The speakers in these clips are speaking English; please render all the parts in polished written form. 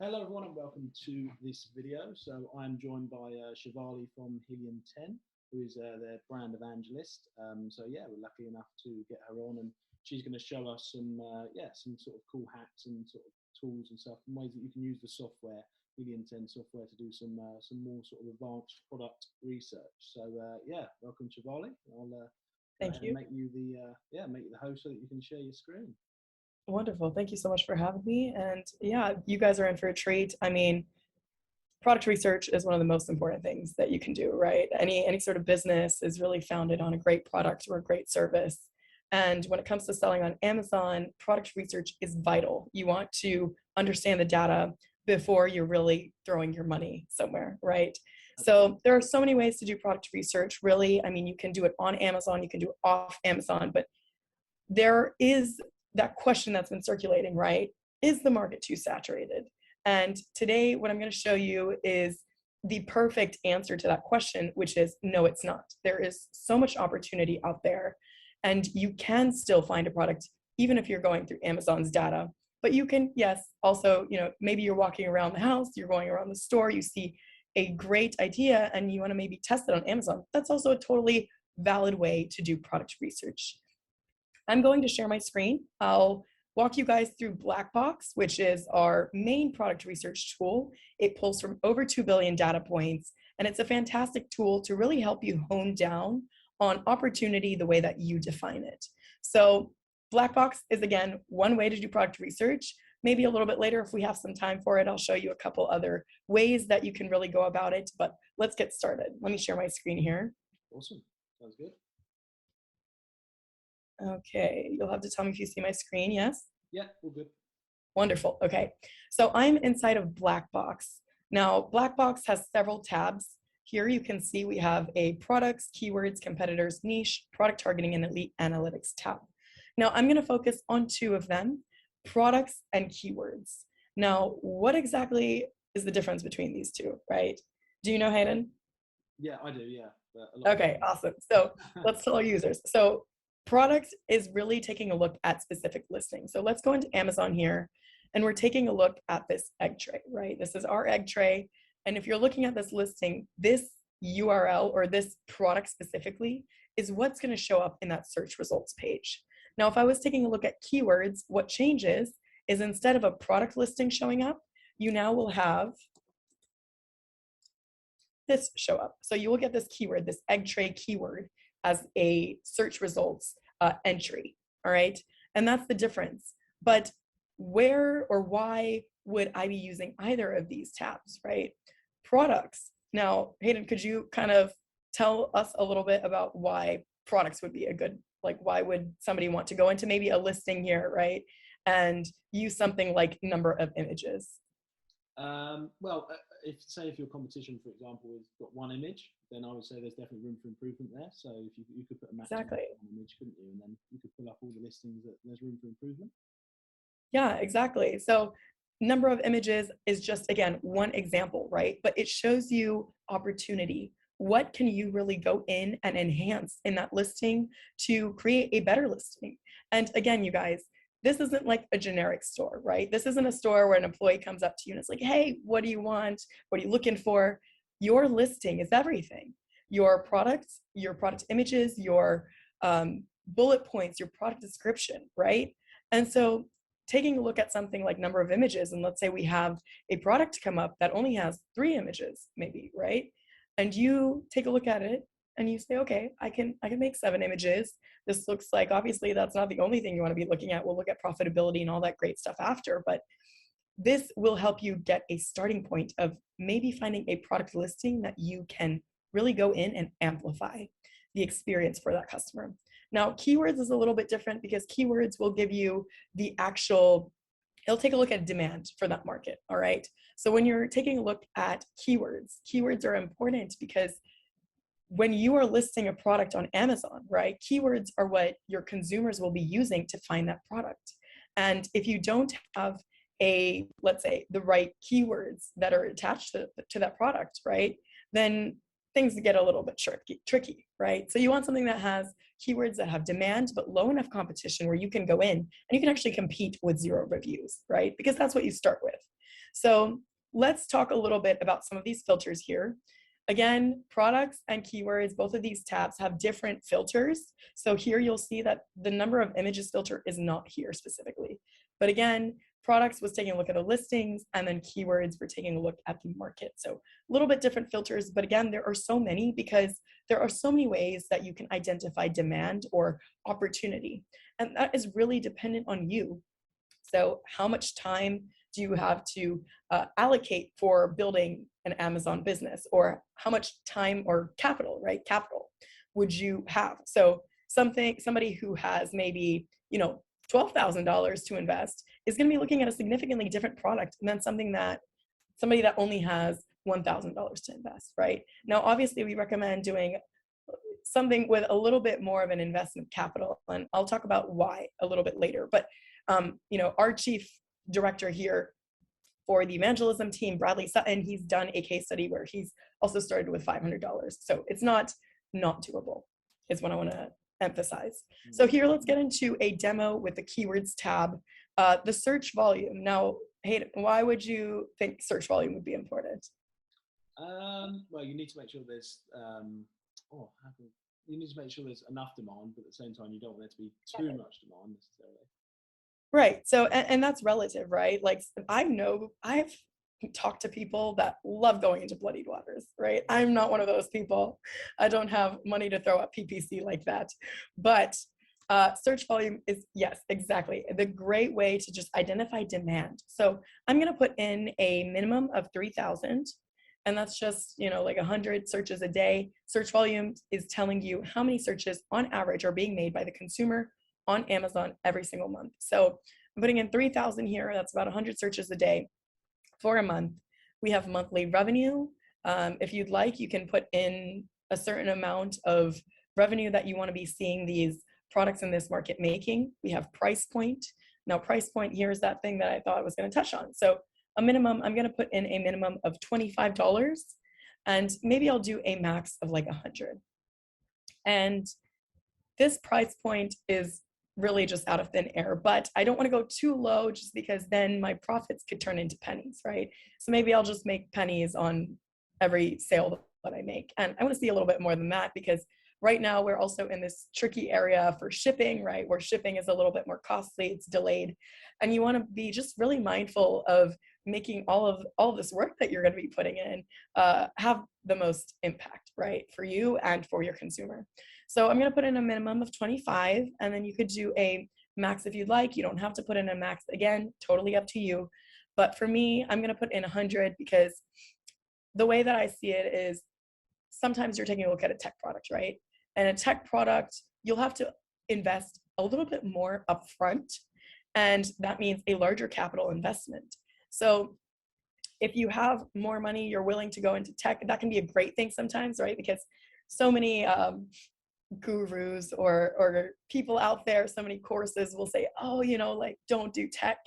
Hello everyone and welcome to this video. So I'm joined by Shivali from Helium 10, who is their brand evangelist. So yeah, we're lucky enough to get her on, and she's going to show us some sort of cool hacks and sort of tools and stuff, and ways that you can use the software, Helium 10 software, to do some more sort of advanced product research. So yeah, welcome Shivali. I'll go Thank ahead and you. make you the host so that you can share your screen. Wonderful. Thank you so much for having me. And yeah, you guys are in for a treat. I mean, product research is one of the most important things that you can do, right? Any sort of business is really founded on a great product or a great service. And when it comes to selling on Amazon, product research is vital. You want to understand the data before you're really throwing your money somewhere, right? So there are so many ways to do product research, really. I mean, you can do it on Amazon, you can do it off Amazon, but there is that question that's been circulating, right? Is the market too saturated? And today, what I'm going to show you is the perfect answer to that question, which is no, it's not. There is so much opportunity out there, and you can still find a product even if you're going through Amazon's data. But you can, yes, also, maybe you're walking around the house, you're going around the store, you see a great idea, and you want to maybe test it on Amazon. That's also a totally valid way to do product research. I'm going to share my screen. I'll walk you guys through Black Box, which is our main product research tool. It pulls from over 2 billion data points, and it's a fantastic tool to really help you hone down on opportunity the way that you define it. So Black Box is, again, one way to do product research. Maybe a little bit later, if we have some time for it, I'll show you a couple other ways that you can really go about it, but let's get started. Let me share my screen here. Awesome. Sounds good. Okay, you'll have to tell me if you see my screen, yes? Yeah, all good. Wonderful. Okay, so I'm inside of Black Box. Now, Black Box has several tabs. Here you can see we have a products, keywords, competitors, niche, product targeting, and elite analytics tab. Now, I'm going to focus on two of them, products and keywords. Now, what exactly is the difference between these two, right? Do you know, Hayden? Yeah, I do. Yeah, but a lot of Okay, awesome. So let's tell our users. So product is really taking a look at specific listings. So let's go into Amazon here, and we're taking a look at this egg tray, right? This is our egg tray. And if you're looking at this listing, this URL or this product specifically is what's going to show up in that search results page. Now, if I was taking a look at keywords, what changes is instead of a product listing showing up, you now will have this show up. So you will get this keyword, this egg tray keyword, as a search results entry. All right. And that's the difference. But where or why would I be using either of these tabs, right? Products. Now, Hayden, could you kind of tell us a little bit about why products would be a good, like, why would somebody want to go into maybe a listing here, right? And use something like number of images? If your competition, for example, has got one image, then I would say there's definitely room for improvement there. So if you could put a maximum Exactly. on one image, couldn't you? And then you could pull up all the listings that there's room for improvement. Yeah, exactly. So number of images is just, again, one example, right? But it shows you opportunity. What can you really go in and enhance in that listing to create a better listing? And again, you guys, this isn't like a generic store, right? This isn't a store where an employee comes up to you and it's like, hey, what do you want? What are you looking for? Your listing is everything. Your products, your product images, your bullet points, your product description, right? And so taking a look at something like number of images, and let's say we have a product come up that only has 3 images, maybe, right? And you take a look at it and you say, okay, I can make 7 images. This looks like, obviously that's not the only thing you want to be looking at. We'll look at profitability and all that great stuff after, but this will help you get a starting point of maybe finding a product listing that you can really go in and amplify the experience for that customer. Now, keywords is a little bit different because keywords will give you the actual, it'll take a look at demand for that market, all right? So when you're taking a look at keywords, keywords are important because when you are listing a product on Amazon, right, keywords are what your consumers will be using to find that product. And if you don't have let's say, the right keywords that are attached to that product, right, then things get a little bit tricky, right? So you want something that has keywords that have demand, but low enough competition where you can go in and you can actually compete with 0 reviews, right? Because that's what you start with. So let's talk a little bit about some of these filters here. Again, products and keywords, both of these tabs have different filters. So here you'll see that the number of images filter is not here specifically. But again, products was taking a look at the listings, and then keywords were taking a look at the market. So a little bit different filters, but again, there are so many because there are so many ways that you can identify demand or opportunity. And that is really dependent on you. So how much time do you have to allocate for building an Amazon business, or how much time or capital, right? Capital would you have? So somebody who has maybe, $12,000 to invest is going to be looking at a significantly different product than somebody that only has $1,000 to invest, right? Now, obviously, we recommend doing something with a little bit more of an investment capital, and I'll talk about why a little bit later. But our chief director here for the evangelism team, Bradley Sutton, he's done a case study where he's also started with $500. So it's not doable, is what I want to emphasize. So here, let's get into a demo with the keywords tab. The search volume. Now, Hayden, why would you think search volume would be important? Well, you need to make sure there's you need to make sure there's enough demand, but at the same time, you don't want there to be too much demand necessarily. Right. So, and that's relative, right? Like I've talked to people that love going into bloodied waters, right? I'm not one of those people. I don't have money to throw at PPC like that. But search volume is, yes, exactly, the great way to just identify demand. So I'm going to put in a minimum of 3,000. And that's just, like 100 searches a day. Search volume is telling you how many searches on average are being made by the consumer on Amazon every single month. So I'm putting in 3,000 here. That's about 100 searches a day for a month. We have monthly revenue. If you'd like, you can put in a certain amount of revenue that you want to be seeing these products in this market making. We have price point. Now, price point, here's that thing that I thought I was going to touch on. So a minimum, I'm going to put in a minimum of $25, and maybe I'll do a max of like 100. And this price point is really just out of thin air, but I don't want to go too low just because then my profits could turn into pennies, right? So maybe I'll just make pennies on every sale that I make. And I want to see a little bit more than that, because right now we're also in this tricky area for shipping, right? Where shipping is a little bit more costly, it's delayed. And you want to be just really mindful of making all of this work that you're going to be putting in have the most impact, right? For you and for your consumer. So I'm going to put in a minimum of 25, and then you could do a max if you'd like. You don't have to put in a max, again, totally up to you. But for me, I'm going to put in 100 because the way that I see it is sometimes you're taking a look at a tech product, right? And a tech product, you'll have to invest a little bit more upfront, and that means a larger capital investment. So if you have more money, you're willing to go into tech, that can be a great thing sometimes, right? Because so many gurus or people out there, so many courses will say, oh, don't do tech.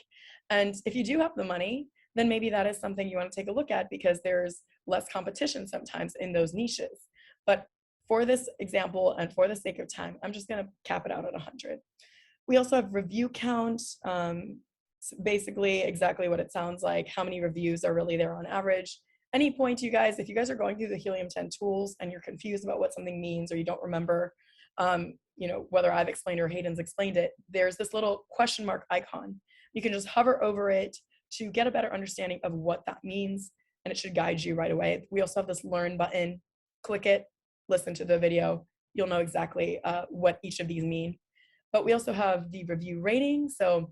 And if you do have the money, then maybe that is something you want to take a look at, because there's less competition sometimes in those niches. But for this example and for the sake of time, I'm just going to cap it out at 100. We also have review count. Basically exactly what it sounds like, how many reviews are really there on average. Any point, you guys, if you guys are going through the Helium 10 tools and you're confused about what something means, or you don't remember, whether I've explained or Hayden's explained it, there's this little question mark icon. You can just hover over it to get a better understanding of what that means, and it should guide you right away. We also have this learn button. Click it, listen to the video. You'll know exactly what each of these mean. But we also have the review rating. So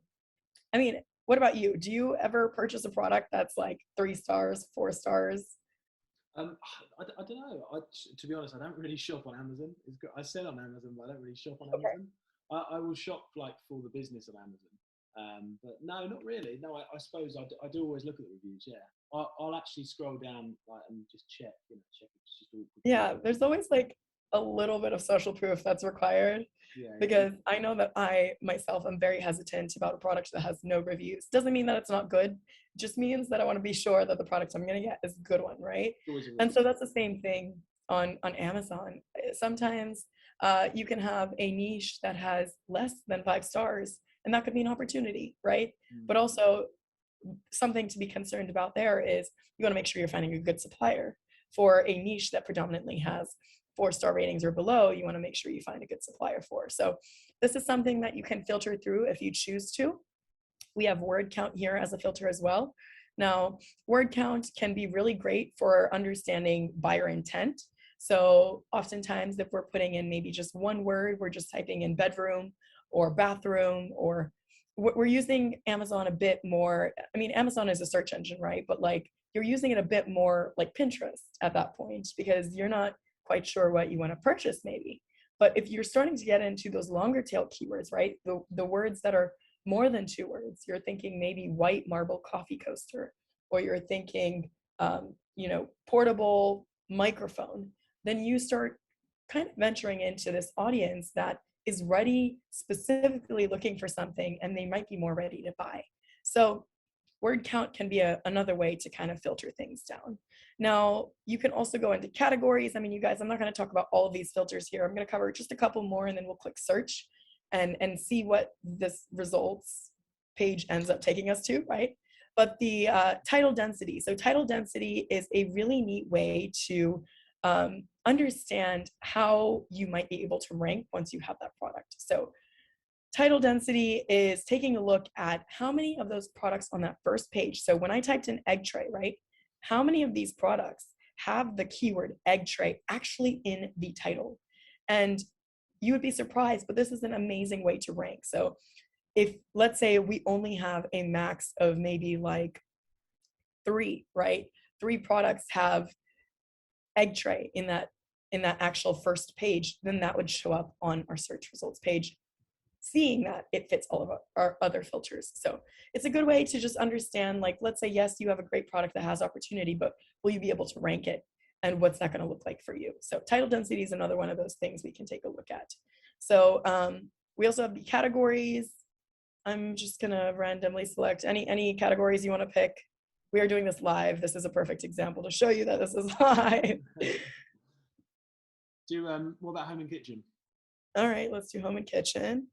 what about you? Do you ever purchase a product that's like 3 stars, 4 stars? I don't know. To be honest, I don't really shop on Amazon. I sell on Amazon, but I don't really shop on Amazon. I will shop for the business of Amazon. But no, not really. No, I suppose I do always look at the reviews. Yeah, I'll actually scroll down and just check. Check it's just all. Yeah, there's always like a little bit of social proof that's required. Because I know that I myself am very hesitant about a product that has no reviews. Doesn't mean that it's not good. It just means that I want to be sure that the product I'm going to get is a good one, right? And so that's the same thing on Amazon. Sometimes you can have a niche that has less than 5 stars, and that could be an opportunity, right? But also something to be concerned about there is you want to make sure you're finding a good supplier. For a niche that predominantly has 4-star ratings or below, you want to make sure you find a good supplier for. So this is something that you can filter through if you choose to. We have word count here as a filter as well. Now, word count can be really great for understanding buyer intent. So oftentimes if we're putting in maybe just one word, we're just typing in bedroom or bathroom, or we're using Amazon a bit more. I mean, Amazon is a search engine, right? But like you're using it a bit more like Pinterest at that point, because you're not quite sure what you want to purchase maybe. But if you're starting to get into those longer tail keywords, right? The words that are more than 2 words, you're thinking maybe white marble coffee coaster, or you're thinking, portable microphone, then you start kind of venturing into this audience that is ready, specifically looking for something, and they might be more ready to buy. So word count can be another way to kind of filter things down. Now, you can also go into categories. I mean, you guys, I'm not going to talk about all of these filters here. I'm going to cover just a couple more, and then we'll click search and see what this results page ends up taking us to, right? But the title density. So title density is a really neat way to understand how you might be able to rank once you have that product. So title density is taking a look at how many of those products on that first page. So when I typed in egg tray, right? How many of these products have the keyword egg tray actually in the title? And you would be surprised, but this is an amazing way to rank. So if, let's say, we only have a max of maybe like 3, right? 3 products have egg tray in that actual first page, then that would show up on our search results page, seeing that it fits all of our other filters. So it's a good way to just understand, like, let's say, yes, you have a great product that has opportunity, but will you be able to rank it? And what's that going to look like for you? So title density is another one of those things we can take a look at. So we also have the categories. I'm just going to randomly select any categories you want to pick. We are doing this live. This is a perfect example to show you that this is live. What about home and kitchen? All right, let's do home and kitchen.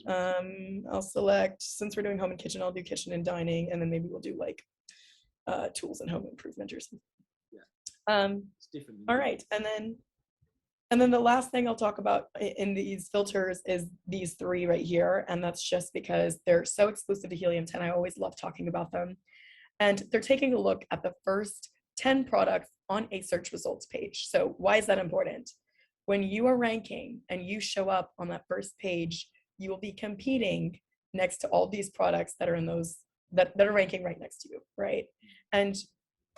I'll select, since we're doing home and kitchen, I'll do kitchen and dining, and then maybe we'll do like tools and home improvement or something. Yeah. It's different. All right, and then the last thing I'll talk about in these filters is these 3 right here, and that's just because they're so exclusive to Helium 10. I always love talking about them. And they're taking a look at the first 10 products on a search results page. So why is that important? When you are ranking and you show up on that first page, you will be competing next to all these products that are in those that are ranking right next to you, right? And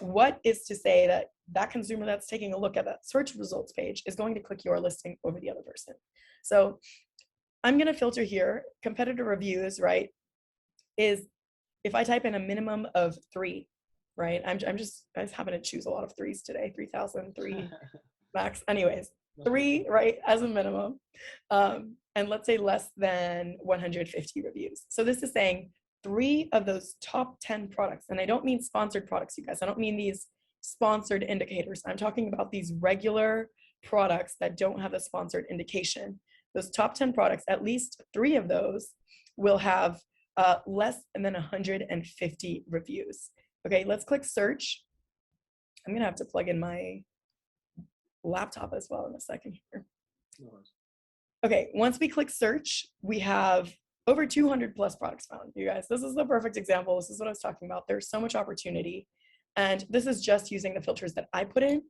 what is to say that that consumer that's taking a look at that search results page is going to click your listing over the other person? So I'm going to filter here competitor reviews, right? Is if I type in a minimum of 3, right? I just happen to choose a lot of 3s today, 3,003 max. Anyways, 3, right, as a minimum. And let's say less than 150 reviews. So this is saying 3 of those top 10 products, and I don't mean sponsored products, you guys. I don't mean these sponsored indicators. I'm talking about these regular products that don't have a sponsored indication. Those top 10 products, at least 3 of those will have less than 150 reviews. Okay, let's click search. I'm gonna have to plug in my laptop as well in a second here. Okay, once we click search, we have over 200 plus products found. You guys, this is the perfect example. This is what I was talking about. There's so much opportunity. And this is just using the filters that I put in.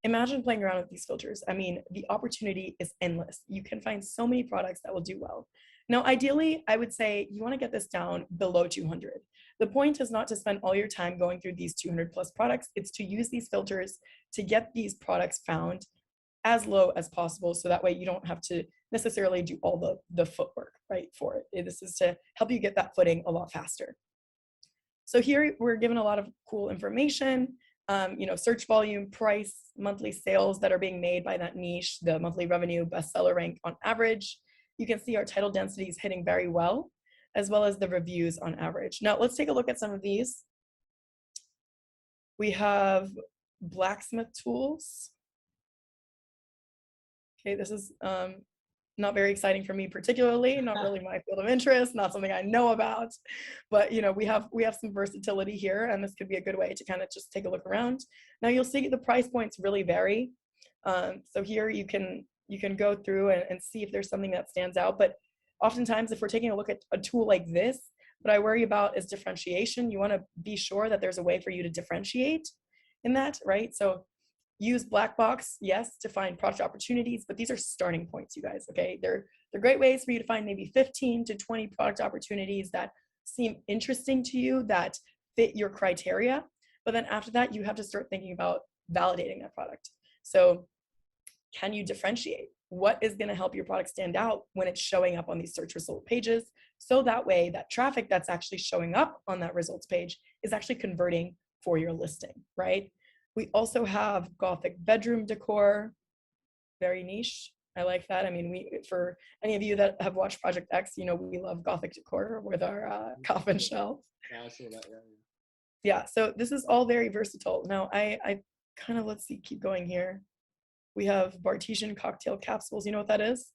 Imagine playing around with these filters. I mean, the opportunity is endless. You can find so many products that will do well. Now, ideally, I would say you want to get this down below 200. The point is not to spend all your time going through these 200 plus products. It's to use these filters to get these products found as low as possible, so that way you don't have to necessarily do all the footwork, right, for it. This is to help you get that footing a lot faster. So here we're given a lot of cool information, search volume, price, monthly sales that are being made by that niche, the monthly revenue, bestseller rank on average. You can see our title density is hitting very well, as well as the reviews on average. Now let's take a look at some of these. We have blacksmith tools. Okay, this is not very exciting for me particularly, not really my field of interest, not something I know about, but you know, we have some versatility here, and this could be a good way to kind of just take a look around. Now you'll see the price points really vary. So here you can go through and see if there's something that stands out. But oftentimes, if we're taking a look at a tool like this, what I worry about is differentiation. You want to be sure that there's a way for you to differentiate in that, right? So use black box, yes, to find product opportunities, but these are starting points, you guys, okay? They're great ways for you to find maybe 15 to 20 product opportunities that seem interesting to you, that fit your criteria. But then after that, you have to start thinking about validating that product. So can you differentiate? What is going to help your product stand out when it's showing up on these search result pages? So that way, that traffic that's actually showing up on that results page is actually converting for your listing, right? We also have Gothic bedroom decor, very niche. I like that. I mean, for any of you that have watched Project X, you know, we love Gothic decor with our coffin shelf. Yeah, I saw that. Yeah. Yeah, so this is all very versatile. Now, I kind of, let's see, keep going here. We have Bartesian cocktail capsules. You know what that is?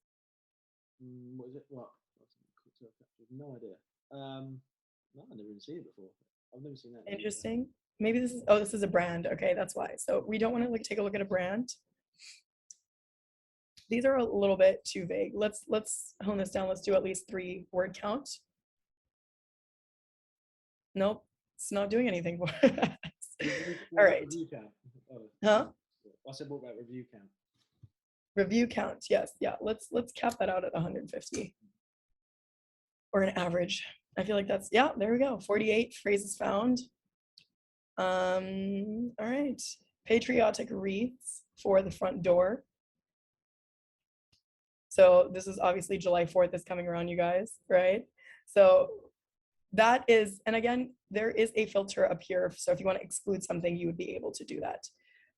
What is it? What? No idea. No, I've never even seen it before. I've never seen that. Interesting. Maybe this is, oh, this is a brand. Okay, that's why. So we don't want to like take a look at a brand. These are a little bit too vague. Let's hone this down. Let's do at least 3 word count. Nope, it's not doing anything for us. All right. Review count. Oh. Huh? I said what about review count? Review count. Yes. Yeah. Let's cap that out at 150 or an average. I feel like that's, yeah, there we go. 48 phrases found. All right. Patriotic wreaths for the front door. So this is obviously July 4th is coming around, you guys, right? So that is, and again, there is a filter up here. So if you want to exclude something, you would be able to do that.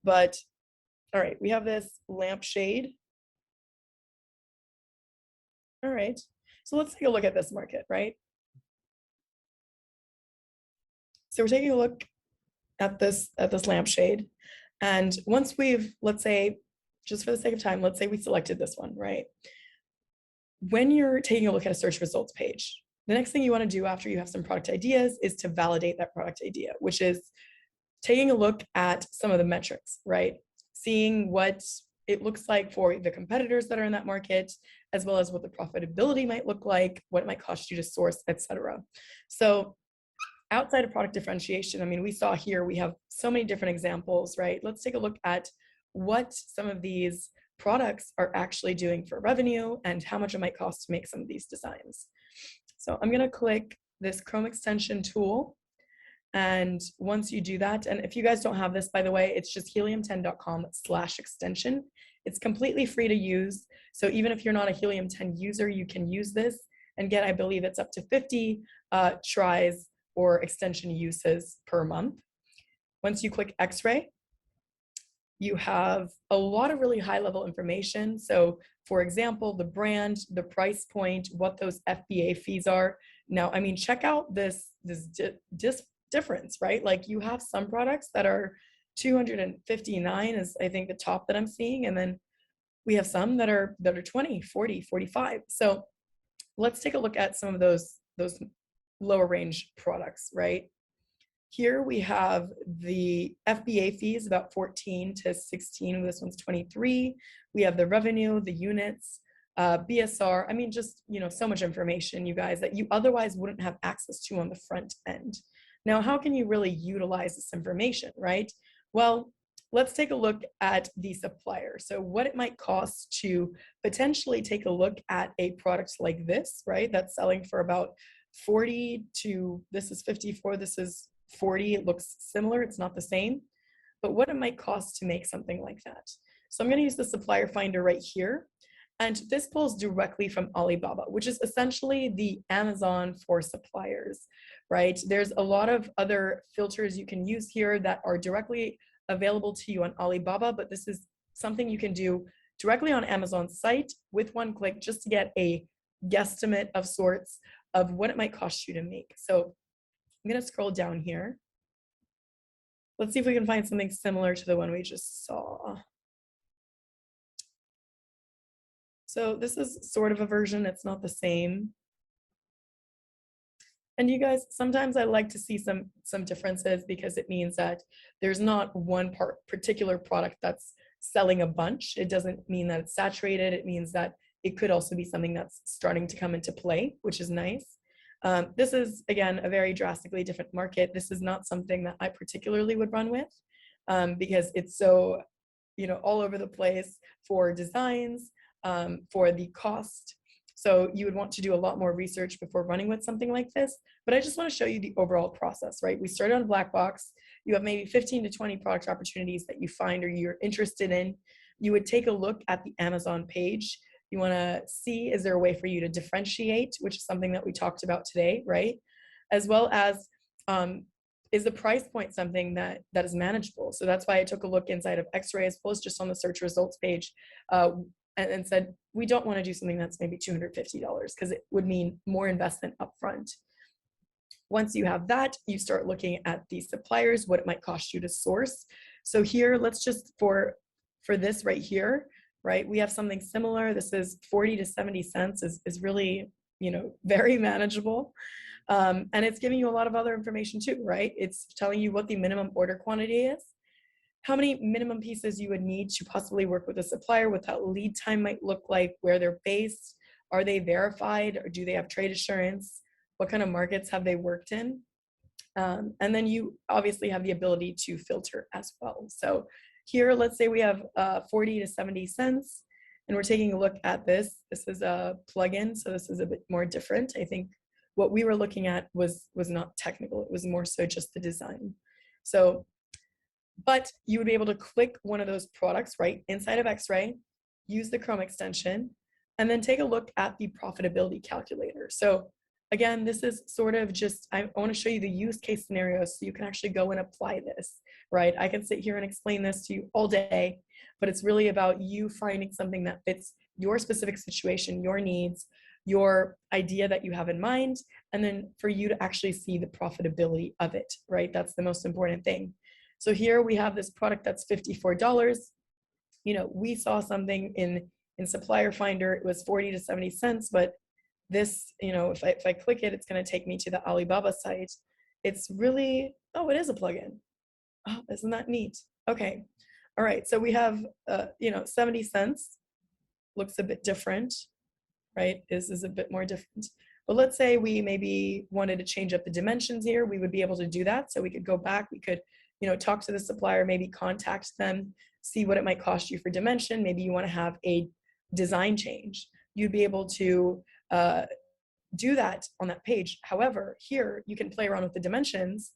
But all right, we have this lampshade. All right, so let's take a look at this market, right? So we're taking a look at this lampshade. And once we've, let's say, just for the sake of time, let's say we selected this one, right? When you're taking a look at a search results page, the next thing you want to do after you have some product ideas is to validate that product idea, which is taking a look at some of the metrics, right? Seeing what it looks like for the competitors that are in that market, as well as what the profitability might look like, what it might cost you to source, etc. So outside of product differentiation, I mean, we saw here, we have so many different examples, right? Let's take a look at what some of these products are actually doing for revenue and how much it might cost to make some of these designs. So I'm going to click this Chrome extension tool. And once you do that, and if you guys don't have this, by the way, it's just helium10.com/extension. It's completely free to use. So even if you're not a Helium 10 user, you can use this and get, I believe it's up to 50 tries or extension uses per month. Once you click X-ray, you have a lot of really high level information. So for example, the brand, the price point, what those FBA fees are. Now, I mean, check out this difference, right? Like you have some products that are 259 is I think the top that I'm seeing. And then we have some that are 20, 40, 45. So let's take a look at some of those lower range products, right? Here we have the FBA fees, about 14 to 16. This one's 23. We have the revenue, the units, BSR. I mean, just, you know, so much information, you guys, that you otherwise wouldn't have access to on the front end. Now, how can you really utilize this information, right? Well, let's take a look at the supplier. So what it might cost to potentially take a look at a product like this, right? That's selling for about 40 to, this is 54, this is 40. It looks similar, it's not the same, but what it might cost to make something like that. So I'm going to use the supplier finder right here. And this pulls directly from Alibaba, which is essentially the Amazon for suppliers, right? There's a lot of other filters you can use here that are directly available to you on Alibaba, but this is something you can do directly on Amazon's site with one click just to get a guesstimate of sorts of what it might cost you to make. So I'm going to scroll down here. Let's see if we can find something similar to the one we just saw. So this is sort of a version, it's not the same. And you guys, sometimes I like to see some differences because it means that there's not one particular product that's selling a bunch. It doesn't mean that it's saturated. It means that it could also be something that's starting to come into play, which is nice. This is, again, a very drastically different market. This is not something that I particularly would run with because it's so, all over the place for designs, for the cost. So you would want to do a lot more research before running with something like this. But I just want to show you the overall process, right? We started on a black box. You have maybe 15 to 20 product opportunities that you find or you're interested in. You would take a look at the Amazon page. You want to see, is there a way for you to differentiate, which is something that we talked about today, right? As well as, is the price point something that is manageable? So that's why I took a look inside of XRay as well as just on the search results page. And said, we don't want to do something that's maybe $250 because it would mean more investment upfront. Once you have that, you start looking at the suppliers, what it might cost you to source. So here, let's just, for this right here, right, we have something similar. This is 40 to 70 cents is really, very manageable. And it's giving you a lot of other information too, right? It's telling you what the minimum order quantity is, how many minimum pieces you would need to possibly work with a supplier, what that lead time might look like, where they're based, are they verified, or do they have trade assurance, what kind of markets have they worked in? And then you obviously have the ability to filter as well. So here, let's say we have 40 to 70 cents, and we're taking a look at this. This is a plugin, so this is a bit more different. I think what we were looking at was not technical. It was more so just the design. So, but you would be able to click one of those products right inside of XRay, use the Chrome extension, and then take a look at the profitability calculator. So again, this is sort of just, I want to show you the use case scenarios so you can actually go and apply this, right? I can sit here and explain this to you all day, but it's really about you finding something that fits your specific situation, your needs, your idea that you have in mind, and then for you to actually see the profitability of it, right? That's the most important thing. So here we have this product that's $54. We saw something in Supplier Finder, it was 40 to 70 cents, but this, if I click it, it's going to take me to the Alibaba site. It's really, oh, it is a plugin. Oh, isn't that neat? Okay. All right. So we have, 70 cents looks a bit different, right? This is a bit more different. But let's say we maybe wanted to change up the dimensions here. We would be able to do that. So we could go back, we could, talk to the supplier, maybe contact them, see what it might cost you for dimension. Maybe you want to have a design change. You'd be able to do that on that page. However, here you can play around with the dimensions,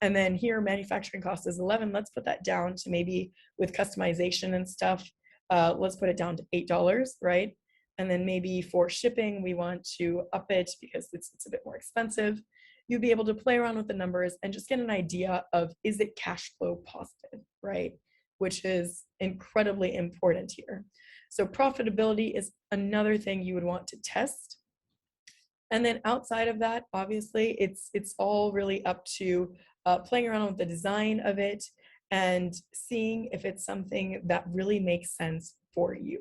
and then here manufacturing cost is 11. Let's put that down to maybe with customization and stuff. Let's put it down to $8, right? And then maybe for shipping, we want to up it because it's a bit more expensive. You'd be able to play around with the numbers and just get an idea of, is it cash flow positive, right? Which is incredibly important here. So profitability is another thing you would want to test. And then outside of that, obviously, it's all really up to playing around with the design of it and seeing if it's something that really makes sense for you.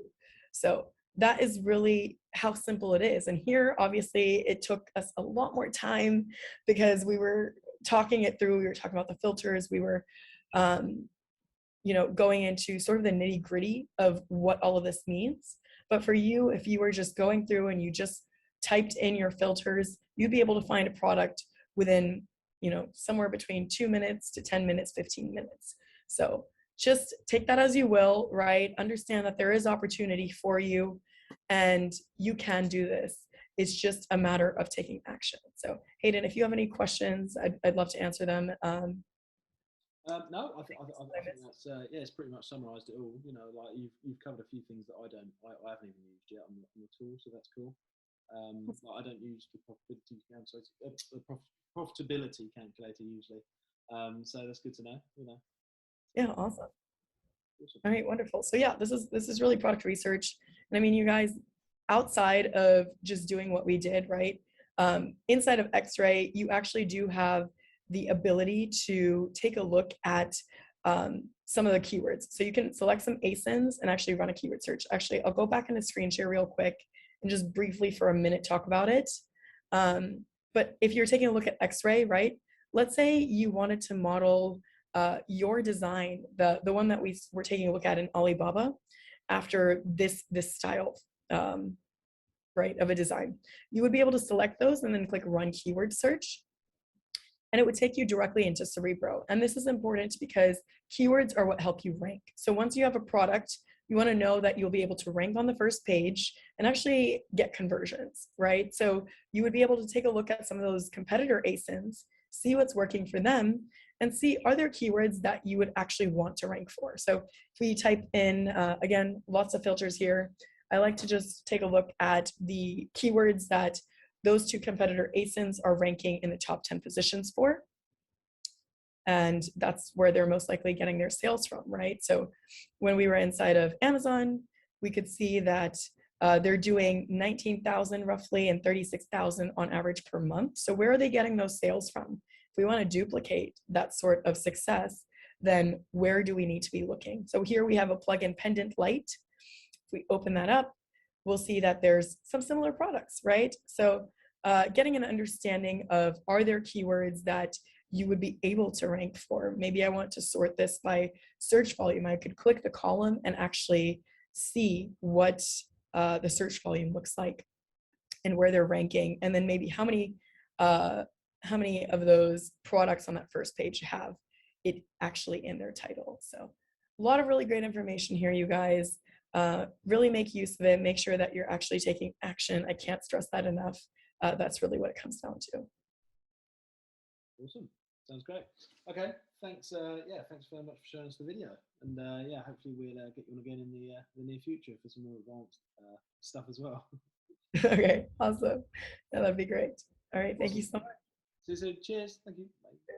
So that is really how simple it is. And here, obviously, it took us a lot more time because we were talking it through. We were talking about the filters. We were, going into sort of the nitty gritty of what all of this means. But for you, if you were just going through and you just typed in your filters, you'd be able to find a product within, somewhere between 2 minutes to 10 minutes, 15 minutes. So just take that as you will, right? Understand that there is opportunity for you and you can do this. It's just a matter of taking action. So Hayden, if you have any questions, I'd love to answer them. No, I think that's it's pretty much summarised it all. Like you've covered a few things that I haven't even used yet on the tool, so that's cool. I don't use the profitability calculator usually, so that's good to know. Yeah, awesome. All right, wonderful. So yeah, this is really product research, and I mean, you guys, outside of just doing what we did, right? Inside of XRay, you actually do have the ability to take a look at some of the keywords. So you can select some ASINs and actually run a keyword search. Actually, I'll go back into screen share real quick and just briefly for a minute talk about it. But if you're taking a look at X-ray, right? Let's say you wanted to model your design, the one that we were taking a look at in Alibaba, after this style, right, of a design. You would be able to select those and then click run keyword search, and it would take you directly into Cerebro. And this is important because keywords are what help you rank. So once you have a product, you want to know that you'll be able to rank on the first page and actually get conversions, right? So you would be able to take a look at some of those competitor ASINs, see what's working for them, and see are there keywords that you would actually want to rank for. So if we type in, again, lots of filters here, I like to just take a look at the keywords that those two competitor ASINs are ranking in the top 10 positions for. And that's where they're most likely getting their sales from, right? So when we were inside of Amazon, we could see that they're doing 19,000 roughly and 36,000 on average per month. So where are they getting those sales from? If we want to duplicate that sort of success, then where do we need to be looking? So here we have a plugin pendant light. If we open that up, we'll see that there's some similar products, right? So getting an understanding of, are there keywords that you would be able to rank for? Maybe I want to sort this by search volume. I could click the column and actually see what the search volume looks like and where they're ranking, and then maybe how many of those products on that first page have it actually in their title. So a lot of really great information here, you guys. Really make use of it. Make sure that you're actually taking action. I can't stress that enough. That's really what it comes down to. Awesome. Sounds great. Okay. Thanks. Yeah. Thanks very much for showing us the video. And yeah, hopefully we'll get you on again in the near future for some more advanced stuff as well. Okay. Awesome. Yeah, that'd be great. All right. Thank you so much. See you soon. Cheers. Thank you. Bye.